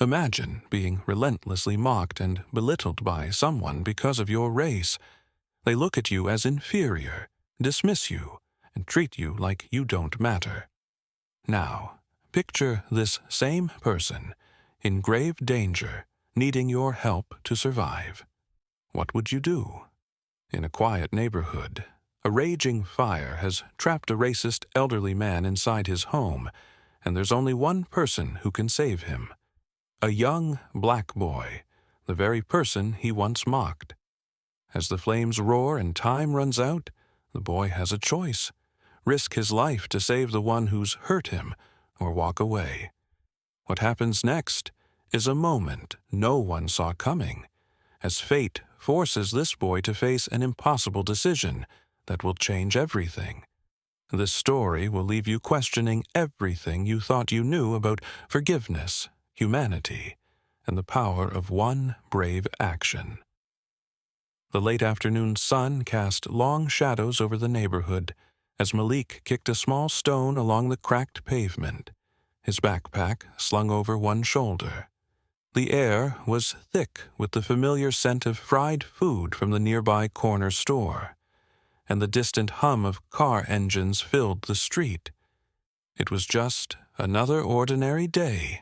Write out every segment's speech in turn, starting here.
Imagine being relentlessly mocked and belittled by someone because of your race. They look at you as inferior, dismiss you, and treat you like you don't matter. Now, picture this same person in grave danger, needing your help to survive. What would you do? In a quiet neighborhood, a raging fire has trapped a racist elderly man inside his home, and there's only one person who can save him. A young black boy, the very person he once mocked. As the flames roar and time runs out, the boy has a choice: risk his life to save the one who's hurt him, or walk away. What happens next is a moment no one saw coming, as fate forces this boy to face an impossible decision that will change everything. This story will leave you questioning everything you thought you knew about forgiveness, humanity, and the power of one brave action. The late afternoon sun cast long shadows over the neighborhood as Malik kicked a small stone along the cracked pavement, his backpack slung over one shoulder. The air was thick with the familiar scent of fried food from the nearby corner store, and the distant hum of car engines filled the street. It was just another ordinary day,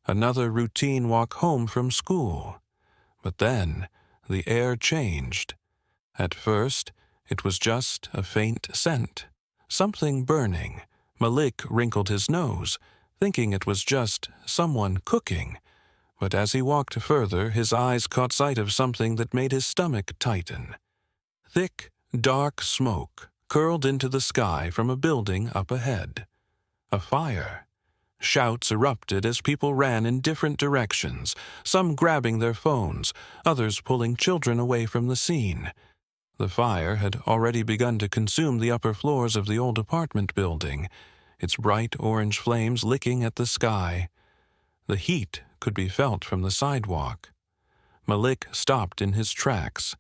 another routine walk home from school. But then the air changed. At first, it was just a faint scent, something burning. Malik wrinkled his nose, thinking it was just someone cooking. But as he walked further, his eyes caught sight of something that made his stomach tighten. Thick, dark smoke curled into the sky from a building up ahead. A fire. Shouts erupted as people ran in different directions, some grabbing their phones, others pulling children away from the scene. The fire had already begun to consume the upper floors of the old apartment building, its bright orange flames licking at the sky. The heat could be felt from the sidewalk. Malik stopped in his tracks.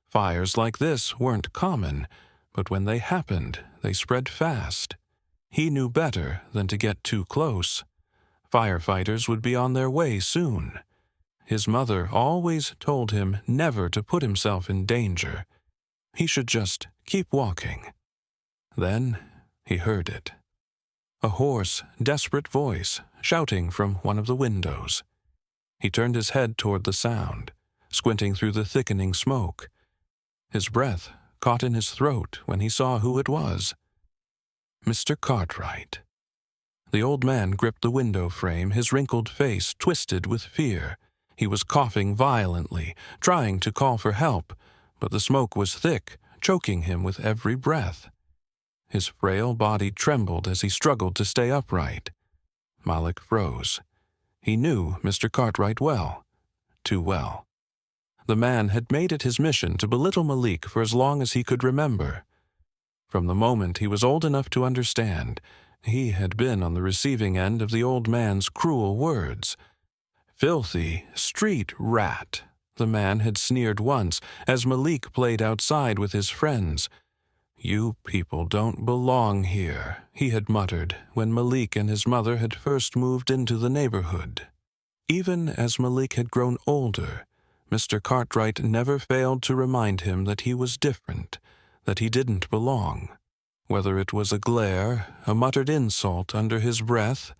Fires like this weren't common, but when they happened, they spread fast. He knew better than to get too close. Firefighters would be on their way soon. His mother always told him never to put himself in danger. He should just keep walking. Then he heard it. A hoarse, desperate voice shouting from one of the windows. He turned his head toward the sound, squinting through the thickening smoke. His breath caught in his throat when he saw who it was. Mr. Cartwright. The old man gripped the window frame, his wrinkled face twisted with fear. He was coughing violently, trying to call for help, but the smoke was thick, choking him with every breath. His frail body trembled as he struggled to stay upright. Malik froze. He knew Mr. Cartwright well, too well. The man had made it his mission to belittle Malik for as long as he could remember. From the moment he was old enough to understand, he had been on the receiving end of the old man's cruel words. Filthy, street rat, the man had sneered once as Malik played outside with his friends. You people don't belong here, he had muttered when Malik and his mother had first moved into the neighborhood. Even as Malik had grown older, Mr. Cartwright never failed to remind him that he was different, that he didn't belong. Whether it was a glare, a muttered insult under his breath,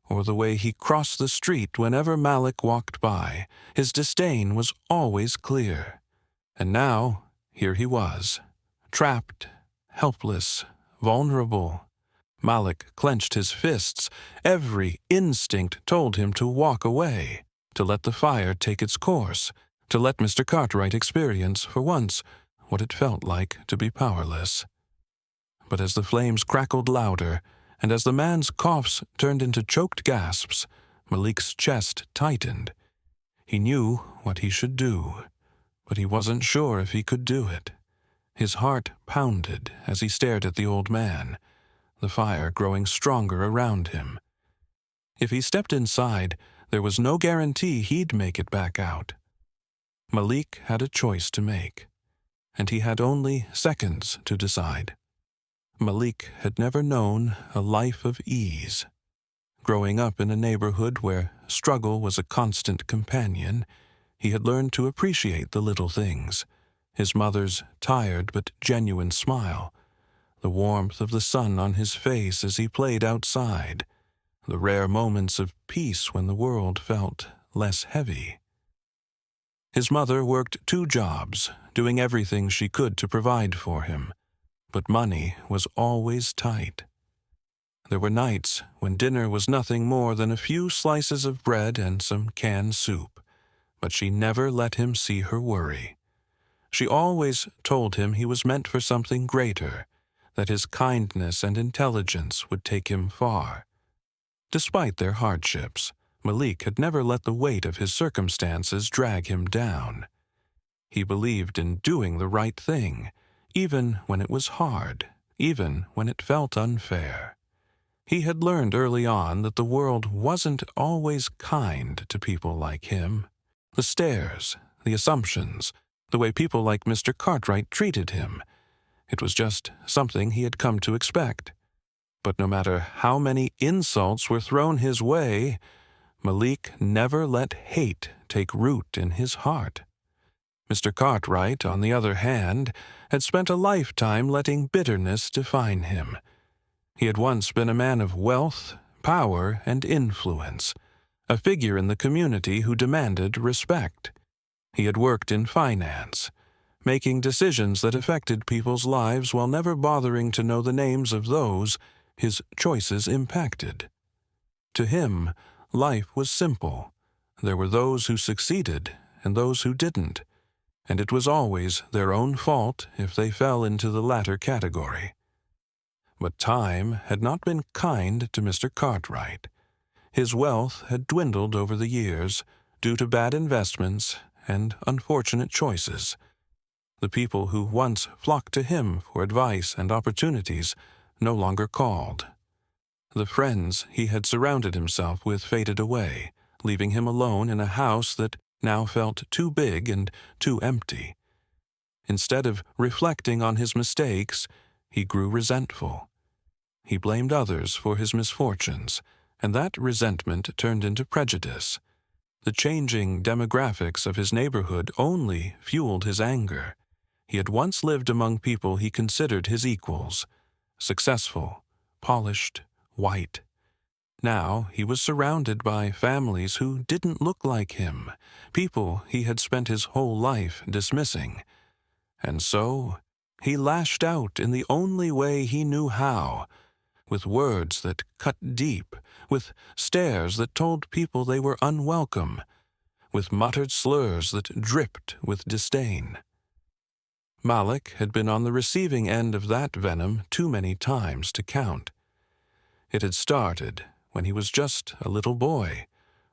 or the way he crossed the street whenever Malik walked by, his disdain was always clear. And now, here he was, trapped, helpless, vulnerable. Malik clenched his fists. Every instinct told him to walk away, to let the fire take its course, to let Mr. Cartwright experience, for once, what it felt like to be powerless. But as the flames crackled louder, and as the man's coughs turned into choked gasps, Malik's chest tightened. He knew what he should do, but he wasn't sure if he could do it. His heart pounded as he stared at the old man, the fire growing stronger around him. If he stepped inside, there was no guarantee he'd make it back out. Malik had a choice to make, and he had only seconds to decide. Malik had never known a life of ease. Growing up in a neighborhood where struggle was a constant companion, he had learned to appreciate the little things: his mother's tired but genuine smile, the warmth of the sun on his face as he played outside, the rare moments of peace when the world felt less heavy. His mother worked 2 jobs, doing everything she could to provide for him, but money was always tight. There were nights when dinner was nothing more than a few slices of bread and some canned soup, but she never let him see her worry. She always told him he was meant for something greater, that his kindness and intelligence would take him far. Despite their hardships, Malik had never let the weight of his circumstances drag him down. He believed in doing the right thing, even when it was hard, even when it felt unfair. He had learned early on that the world wasn't always kind to people like him. The stares, the assumptions, the way people like Mr. Cartwright treated him, it was just something he had come to expect. But no matter how many insults were thrown his way, Malik never let hate take root in his heart. Mr. Cartwright, on the other hand, had spent a lifetime letting bitterness define him. He had once been a man of wealth, power, and influence, a figure in the community who demanded respect. He had worked in finance, making decisions that affected people's lives while never bothering to know the names of those his choices impacted. To him, life was simple. There were those who succeeded and those who didn't, and it was always their own fault if they fell into the latter category. But time had not been kind to Mr. Cartwright. His wealth had dwindled over the years due to bad investments and unfortunate choices. The people who once flocked to him for advice and opportunities no longer called. The friends he had surrounded himself with faded away, leaving him alone in a house that now felt too big and too empty. Instead of reflecting on his mistakes, he grew resentful. He blamed others for his misfortunes, and that resentment turned into prejudice. The changing demographics of his neighborhood only fueled his anger. He had once lived among people he considered his equals, successful, polished, white. Now he was surrounded by families who didn't look like him, people he had spent his whole life dismissing. And so he lashed out in the only way he knew how, with words that cut deep, with stares that told people they were unwelcome, with muttered slurs that dripped with disdain. Malik had been on the receiving end of that venom too many times to count. It had started when he was just a little boy,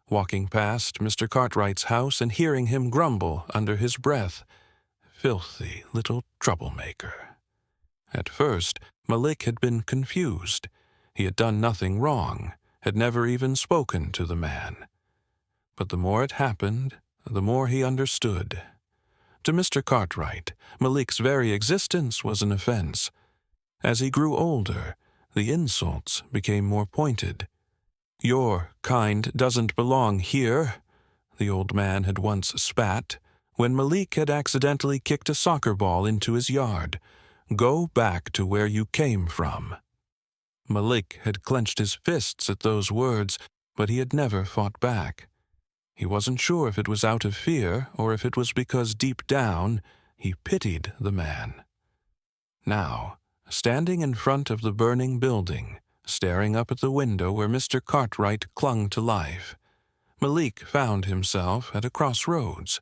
walking past Mr. Cartwright's house and hearing him grumble under his breath, "Filthy little troublemaker." At first, Malik had been confused. He had done nothing wrong, had never even spoken to the man. But the more it happened, the more he understood. To Mr. Cartwright, Malik's very existence was an offense. As he grew older, the insults became more pointed. "Your kind doesn't belong here," the old man had once spat, when Malik had accidentally kicked a soccer ball into his yard. "Go back to where you came from." Malik had clenched his fists at those words, but he had never fought back. He wasn't sure if it was out of fear or if it was because deep down he pitied the man. Now, standing in front of the burning building, staring up at the window where Mr. Cartwright clung to life, Malik found himself at a crossroads.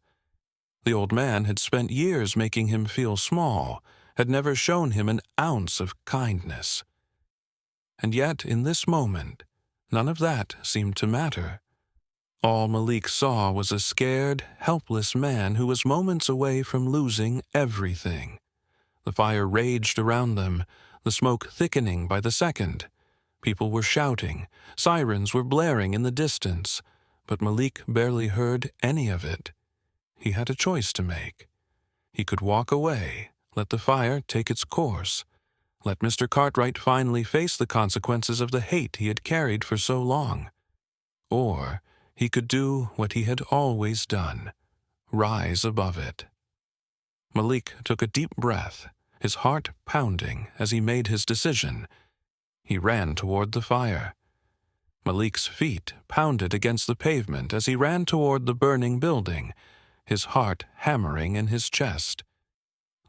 The old man had spent years making him feel small, had never shown him an ounce of kindness. And yet, in this moment, none of that seemed to matter. All Malik saw was a scared, helpless man who was moments away from losing everything. The fire raged around them, the smoke thickening by the second. People were shouting, sirens were blaring in the distance, but Malik barely heard any of it. He had a choice to make. He could walk away, let the fire take its course, Let Mr. Cartwright finally face the consequences of the hate he had carried for so long. Or he could do what he had always done, rise above it. Malik took a deep breath, his heart pounding as he made his decision. He ran toward the fire. Malik's feet pounded against the pavement as he ran toward the burning building, his heart hammering in his chest.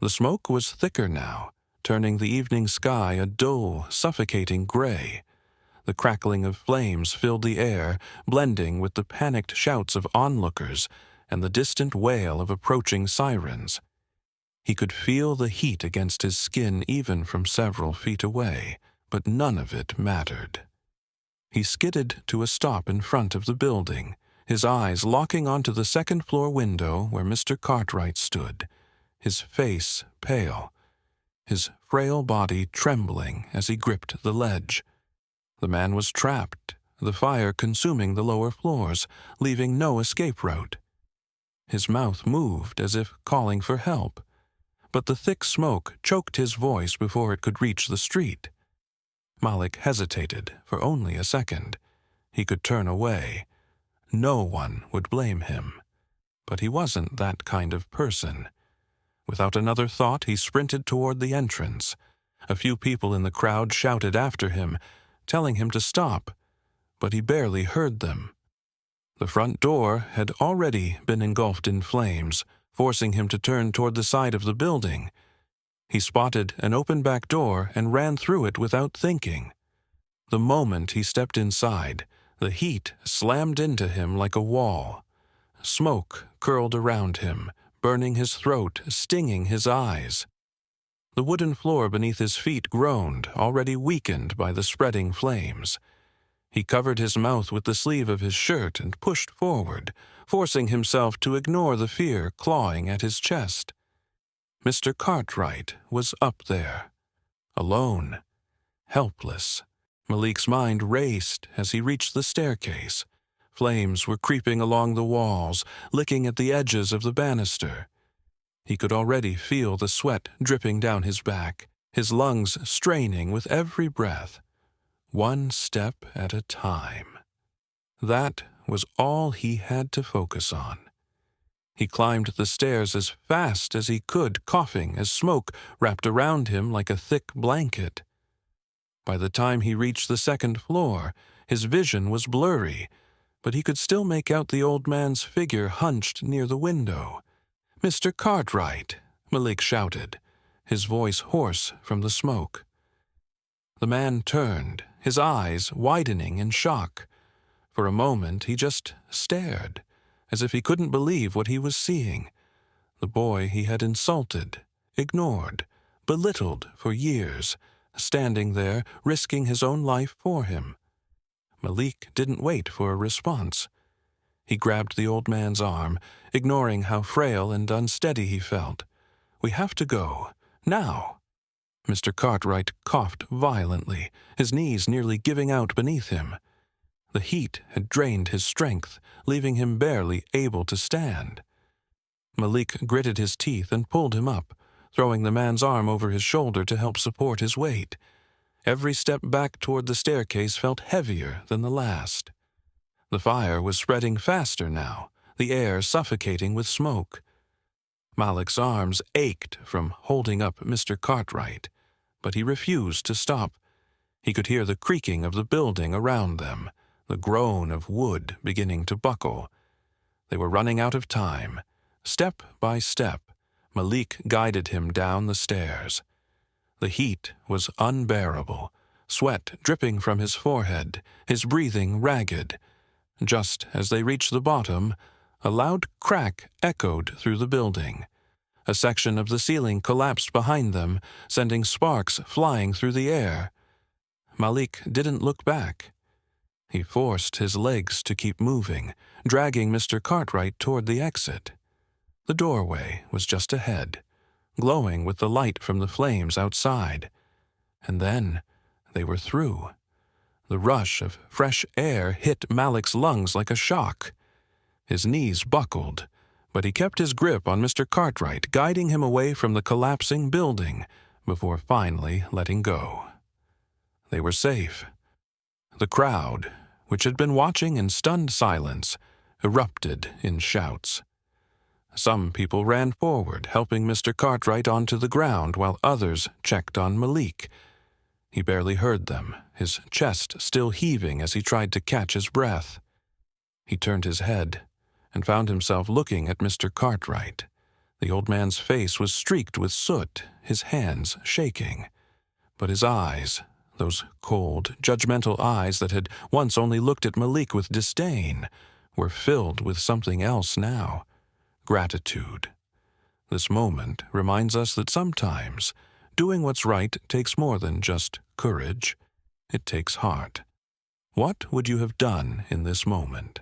The smoke was thicker now, turning the evening sky a dull, suffocating gray. The crackling of flames filled the air, blending with the panicked shouts of onlookers and the distant wail of approaching sirens. He could feel the heat against his skin even from several feet away, but none of it mattered. He skidded to a stop in front of the building, his eyes locking onto the second-floor window where Mr. Cartwright stood, his face pale, his frail body trembling as he gripped the ledge. The man was trapped, the fire consuming the lower floors, leaving no escape route. His mouth moved as if calling for help, but the thick smoke choked his voice before it could reach the street. Malik hesitated for only a second. He could turn away. No one would blame him. But he wasn't that kind of person. Without another thought, he sprinted toward the entrance. A few people in the crowd shouted after him, telling him to stop, but he barely heard them. The front door had already been engulfed in flames, forcing him to turn toward the side of the building. He spotted an open back door and ran through it without thinking. The moment he stepped inside, the heat slammed into him like a wall. Smoke curled around him, burning his throat, stinging his eyes. The wooden floor beneath his feet groaned, already weakened by the spreading flames. He covered his mouth with the sleeve of his shirt and pushed forward, forcing himself to ignore the fear clawing at his chest. Mr. Cartwright was up there, alone, helpless. Malik's mind raced as he reached the staircase. Flames were creeping along the walls, licking at the edges of the banister. He could already feel the sweat dripping down his back, his lungs straining with every breath. One step at a time. That was all he had to focus on. He climbed the stairs as fast as he could, coughing as smoke wrapped around him like a thick blanket. By the time he reached the second floor, his vision was blurry, but he could still make out the old man's figure hunched near the window. "Mr. Cartwright," Malik shouted, his voice hoarse from the smoke. The man turned, his eyes widening in shock. For a moment he just stared, as if he couldn't believe what he was seeing. The boy he had insulted, ignored, belittled for years, standing there, risking his own life for him. Malik didn't wait for a response. He grabbed the old man's arm, ignoring how frail and unsteady he felt. "We have to go. Now." Mr. Cartwright coughed violently, his knees nearly giving out beneath him. The heat had drained his strength, leaving him barely able to stand. Malik gritted his teeth and pulled him up, throwing the man's arm over his shoulder to help support his weight. Every step back toward the staircase felt heavier than the last. The fire was spreading faster now, the air suffocating with smoke. Malik's arms ached from holding up Mr. Cartwright, but he refused to stop. He could hear the creaking of the building around them, the groan of wood beginning to buckle. They were running out of time. Step by step, Malik guided him down the stairs. The heat was unbearable, sweat dripping from his forehead, his breathing ragged. Just as they reached the bottom, a loud crack echoed through the building. A section of the ceiling collapsed behind them, sending sparks flying through the air. Malik didn't look back. He forced his legs to keep moving, dragging Mr. Cartwright toward the exit. The doorway was just ahead, glowing with the light from the flames outside. And then they were through. The rush of fresh air hit Malik's lungs like a shock. His knees buckled, but he kept his grip on Mr. Cartwright, guiding him away from the collapsing building, before finally letting go. They were safe. The crowd, which had been watching in stunned silence, erupted in shouts. Some people ran forward, helping Mr. Cartwright onto the ground, while others checked on Malik. He barely heard them, his chest still heaving as he tried to catch his breath. He turned his head and found himself looking at Mr. Cartwright. The old man's face was streaked with soot, his hands shaking. But his eyes, those cold, judgmental eyes that had once only looked at Malik with disdain, were filled with something else now: gratitude. This moment reminds us that sometimes doing what's right takes more than just courage. It takes heart. What would you have done in this moment?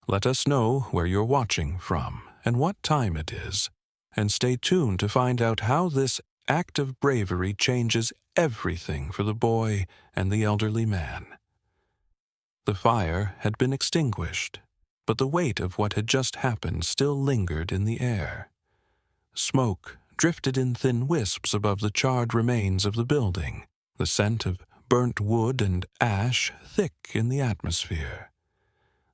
Let us know where you're watching from and what time it is, and stay tuned to find out how this act of bravery changes everything for the boy and the elderly man. The fire had been extinguished, but the weight of what had just happened still lingered in the air. Smoke drifted in thin wisps above the charred remains of the building, the scent of burnt wood and ash thick in the atmosphere.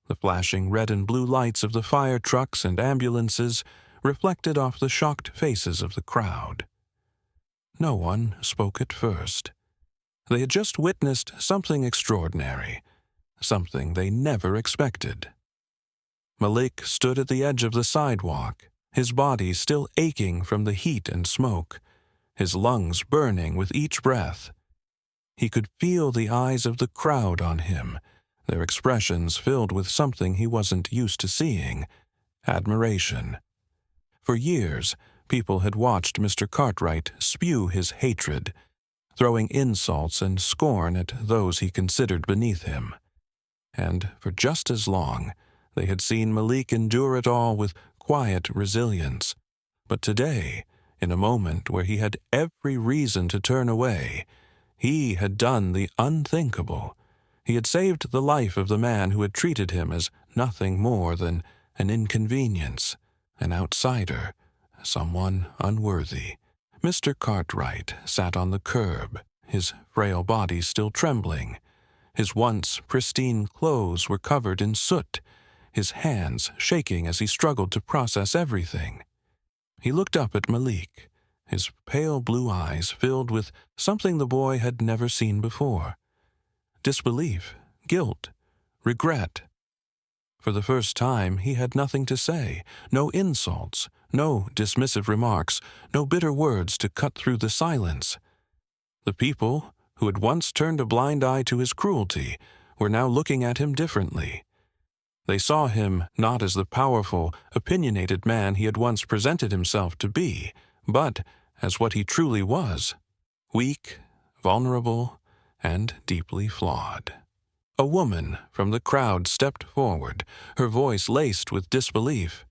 The flashing red and blue lights of the fire trucks and ambulances reflected off the shocked faces of the crowd. No one spoke at first. They had just witnessed something extraordinary, something they never expected. Malik stood at the edge of the sidewalk, his body still aching from the heat and smoke, his lungs burning with each breath. He could feel the eyes of the crowd on him, their expressions filled with something he wasn't used to seeing: admiration. For years, people had watched Mr. Cartwright spew his hatred, throwing insults and scorn at those he considered beneath him. And for just as long, they had seen Malik endure it all with quiet resilience. But today, in a moment where he had every reason to turn away, he had done the unthinkable. He had saved the life of the man who had treated him as nothing more than an inconvenience, an outsider, someone unworthy. Mr. Cartwright sat on the curb, his frail body still trembling. His once pristine clothes were covered in soot, his hands shaking as he struggled to process everything. He looked up at Malik, his pale blue eyes filled with something the boy had never seen before: disbelief, guilt, regret. For the first time, he had nothing to say, no insults, no dismissive remarks, no bitter words to cut through the silence. The people, who had once turned a blind eye to his cruelty, were now looking at him differently. They saw him not as the powerful, opinionated man he had once presented himself to be, but as what he truly was: weak, vulnerable, and deeply flawed. A woman from the crowd stepped forward, her voice laced with disbelief.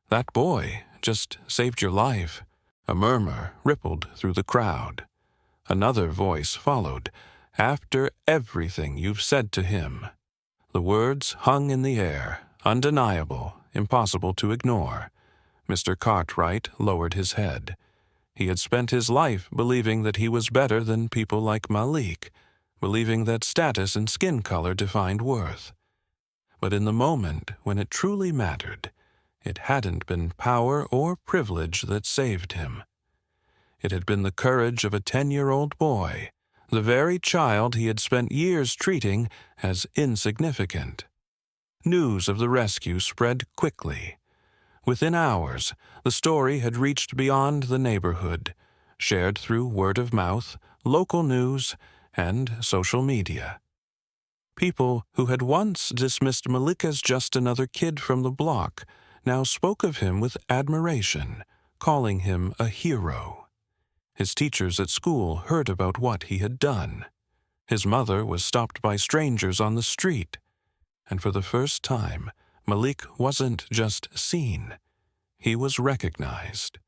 "That boy just saved your life." A murmur rippled through the crowd. Another voice followed. "After everything you've said to him." The words hung in the air, undeniable, impossible to ignore. Mr. Cartwright lowered his head. He had spent his life believing that he was better than people like Malik, believing that status and skin color defined worth. But in the moment when it truly mattered, it hadn't been power or privilege that saved him. It had been the courage of a 10-year-old boy, the very child he had spent years treating as insignificant. News of the rescue spread quickly. Within hours, the story had reached beyond the neighborhood, shared through word of mouth, local news, and social media. People who had once dismissed Malik as just another kid from the block now spoke of him with admiration, calling him a hero. His teachers at school heard about what he had done. His mother was stopped by strangers on the street. And for the first time, Malik wasn't just seen. He was recognized.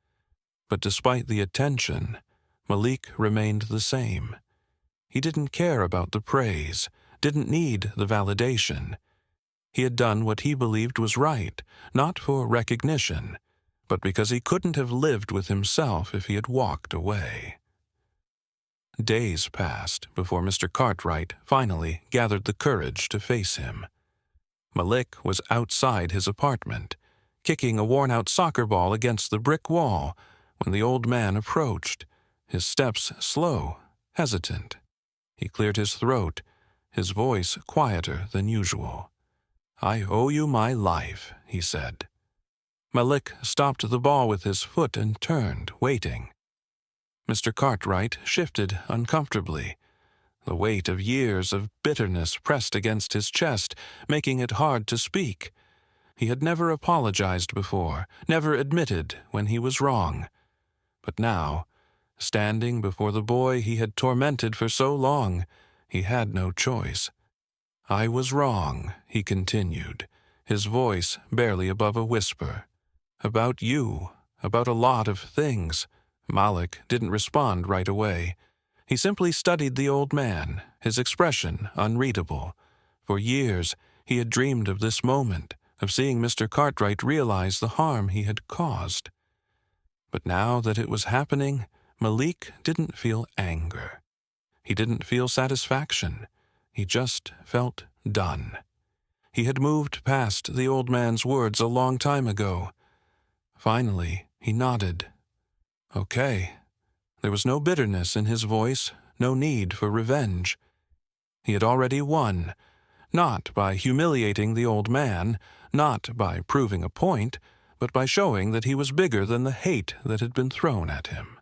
But despite the attention, Malik remained the same. He didn't care about the praise, didn't need the validation. He had done what he believed was right, not for recognition, but because he couldn't have lived with himself if he had walked away. Days passed before Mr. Cartwright finally gathered the courage to face him. Malik was outside his apartment, kicking a worn-out soccer ball against the brick wall when the old man approached, his steps slow, hesitant. He cleared his throat, his voice quieter than usual. "I owe you my life," he said. Malik stopped the ball with his foot and turned, waiting. Mr. Cartwright shifted uncomfortably. The weight of years of bitterness pressed against his chest, making it hard to speak. He had never apologized before, never admitted when he was wrong. But now, standing before the boy he had tormented for so long, he had no choice. "I was wrong," he continued, his voice barely above a whisper. "About you, about a lot of things." Malik didn't respond right away. He simply studied the old man, his expression unreadable. For years, he had dreamed of this moment, of seeing Mr. Cartwright realize the harm he had caused. But now that it was happening, Malik didn't feel anger. He didn't feel satisfaction. He just felt done. He had moved past the old man's words a long time ago. Finally, he nodded. Okay. There was no bitterness in his voice, no need for revenge. He had already won, not by humiliating the old man, not by proving a point, but by showing that he was bigger than the hate that had been thrown at him.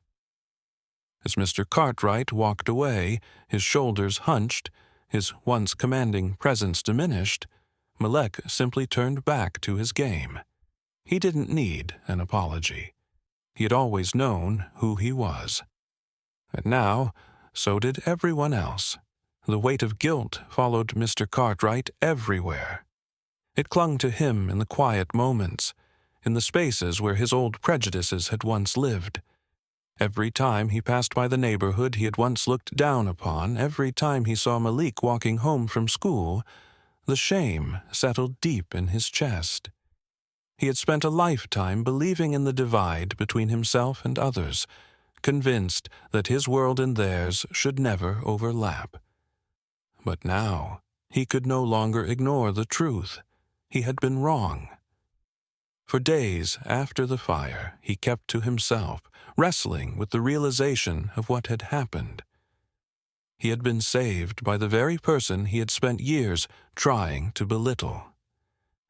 As Mr. Cartwright walked away, his shoulders hunched, his once commanding presence diminished, Malik simply turned back to his game. He didn't need an apology. He had always known who he was. And now, so did everyone else. The weight of guilt followed Mr. Cartwright everywhere. It clung to him in the quiet moments, in the spaces where his old prejudices had once lived. Every time he passed by the neighborhood he had once looked down upon, every time he saw Malik walking home from school, the shame settled deep in his chest. He had spent a lifetime believing in the divide between himself and others, convinced that his world and theirs should never overlap. But now, he could no longer ignore the truth. He had been wrong. For days after the fire, he kept to himself, wrestling with the realization of what had happened. He had been saved by the very person he had spent years trying to belittle.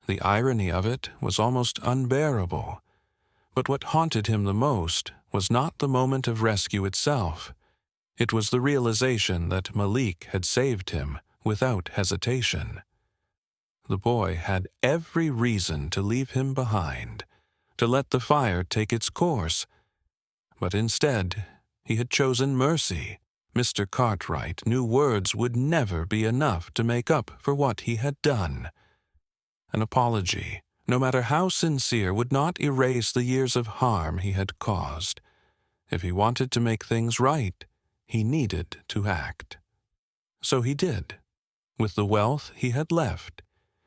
The irony of it was almost unbearable. But what haunted him the most was not the moment of rescue itself. It was the realization that Malik had saved him without hesitation. The boy had every reason to leave him behind, to let the fire take its course. But instead, he had chosen mercy. Mr. Cartwright knew words would never be enough to make up for what he had done. An apology, no matter how sincere, would not erase the years of harm he had caused. If he wanted to make things right, he needed to act. So he did. With the wealth he had left,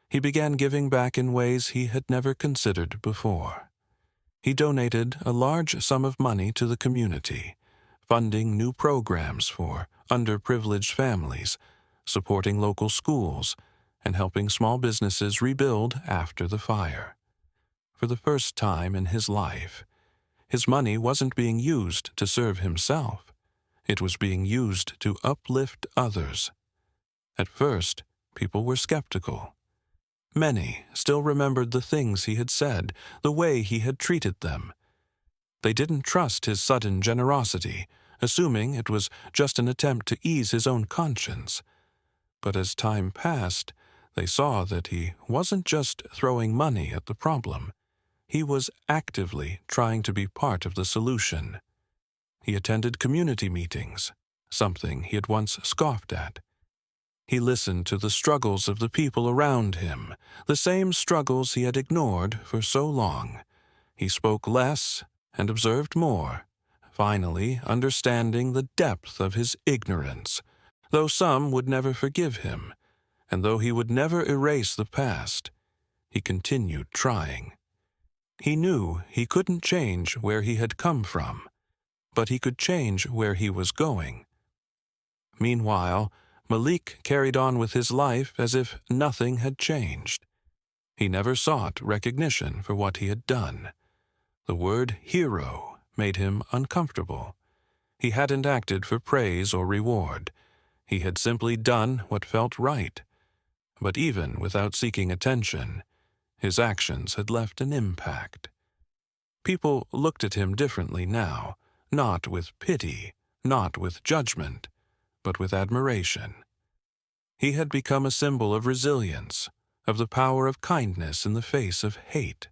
he began giving back in ways he had never considered before. He donated a large sum of money to the community, funding new programs for underprivileged families, supporting local schools, and helping small businesses rebuild after the fire. For the first time in his life, his money wasn't being used to serve himself. It was being used to uplift others. At first, people were skeptical. Many still remembered the things he had said, the way he had treated them. They didn't trust his sudden generosity, assuming it was just an attempt to ease his own conscience. But as time passed, they saw that he wasn't just throwing money at the problem. He was actively trying to be part of the solution. He attended community meetings, something he had once scoffed at. He listened to the struggles of the people around him, the same struggles he had ignored for so long. He spoke less and observed more, finally understanding the depth of his ignorance, though some would never forgive him. And though he would never erase the past, he continued trying. He knew he couldn't change where he had come from, but he could change where he was going. Meanwhile, Malik carried on with his life as if nothing had changed. He never sought recognition for what he had done. The word hero made him uncomfortable. He hadn't acted for praise or reward. He had simply done what felt right. But even without seeking attention, his actions had left an impact. People looked at him differently now, not with pity, not with judgment, but with admiration. He had become a symbol of resilience, of the power of kindness in the face of hate.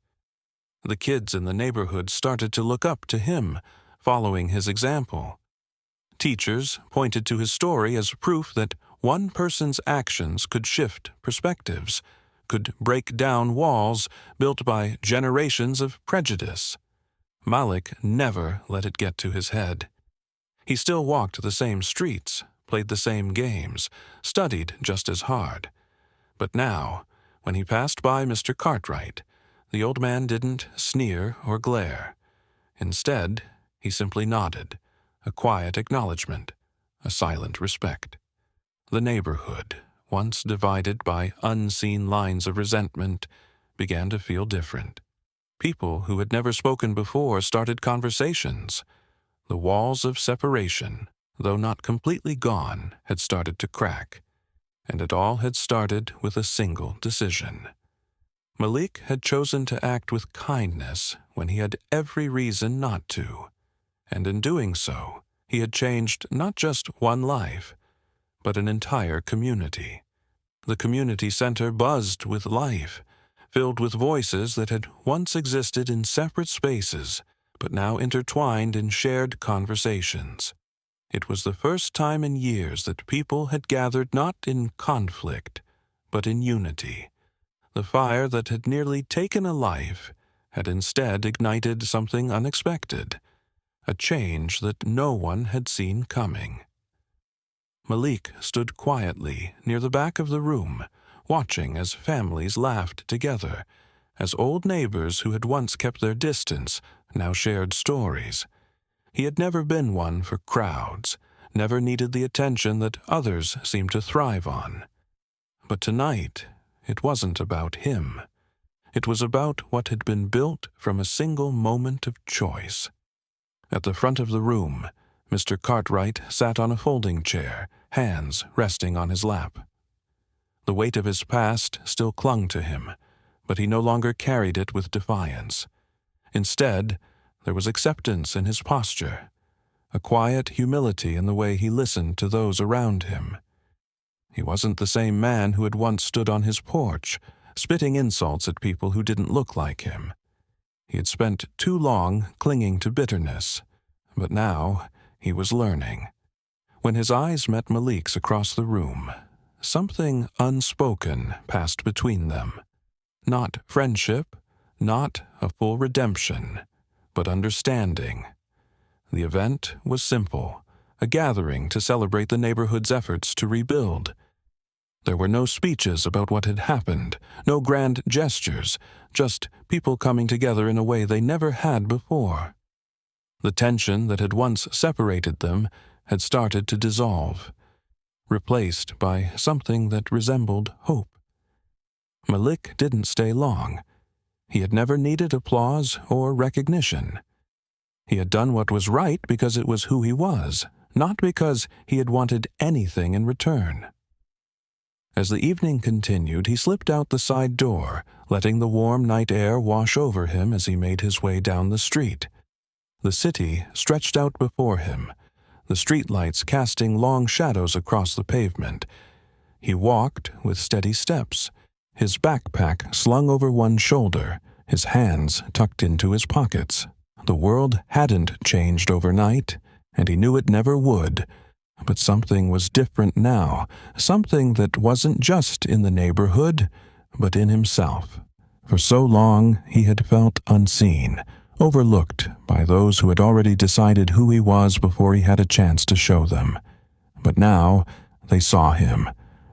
The kids in the neighborhood started to look up to him, following his example. Teachers pointed to his story as proof that one person's actions could shift perspectives, could break down walls built by generations of prejudice. Malik never let it get to his head. He still walked the same streets, played the same games, studied just as hard. But now, when he passed by Mr. Cartwright, the old man didn't sneer or glare. Instead, he simply nodded, a quiet acknowledgement, a silent respect. The neighborhood, once divided by unseen lines of resentment, began to feel different. People who had never spoken before started conversations. The walls of separation, though not completely gone, had started to crack, and it all had started with a single decision. Malik had chosen to act with kindness when he had every reason not to, and in doing so, he had changed not just one life, but an entire community. The community center buzzed with life, filled with voices that had once existed in separate spaces, but now intertwined in shared conversations. It was the first time in years that people had gathered not in conflict, but in unity. The fire that had nearly taken a life had instead ignited something unexpected, a change that no one had seen coming. Malik stood quietly near the back of the room, watching as families laughed together, as old neighbors who had once kept their distance now shared stories. He had never been one for crowds, never needed the attention that others seemed to thrive on. But tonight, it wasn't about him. It was about what had been built from a single moment of choice. At the front of the room, Mr. Cartwright sat on a folding chair, hands resting on his lap. The weight of his past still clung to him, but he no longer carried it with defiance. Instead, there was acceptance in his posture, a quiet humility in the way he listened to those around him. He wasn't the same man who had once stood on his porch, spitting insults at people who didn't look like him. He had spent too long clinging to bitterness, but now he was learning. When his eyes met Malik's across the room, something unspoken passed between them. Not friendship, not a full redemption, but understanding. The event was simple, a gathering to celebrate the neighborhood's efforts to rebuild. There were no speeches about what had happened, no grand gestures, just people coming together in a way they never had before. The tension that had once separated them had started to dissolve, replaced by something that resembled hope. Malik didn't stay long. He had never needed applause or recognition. He had done what was right because it was who he was, not because he had wanted anything in return. As the evening continued, he slipped out the side door, letting the warm night air wash over him as he made his way down the street. The city stretched out before him, the streetlights casting long shadows across the pavement. He walked with steady steps, his backpack slung over one shoulder, his hands tucked into his pockets. The world hadn't changed overnight, and he knew it never would. But something was different now, something that wasn't just in the neighborhood, but in himself. For so long he had felt unseen, overlooked by those who had already decided who he was before he had a chance to show them. But now they saw him,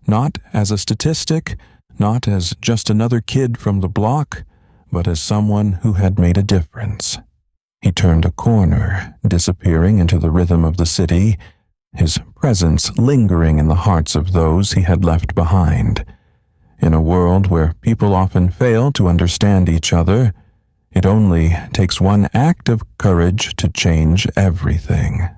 not as a statistic, not as just another kid from the block, but as someone who had made a difference. He turned a corner, disappearing into the rhythm of the city, his presence lingering in the hearts of those he had left behind. In a world where people often fail to understand each other, it only takes one act of courage to change everything.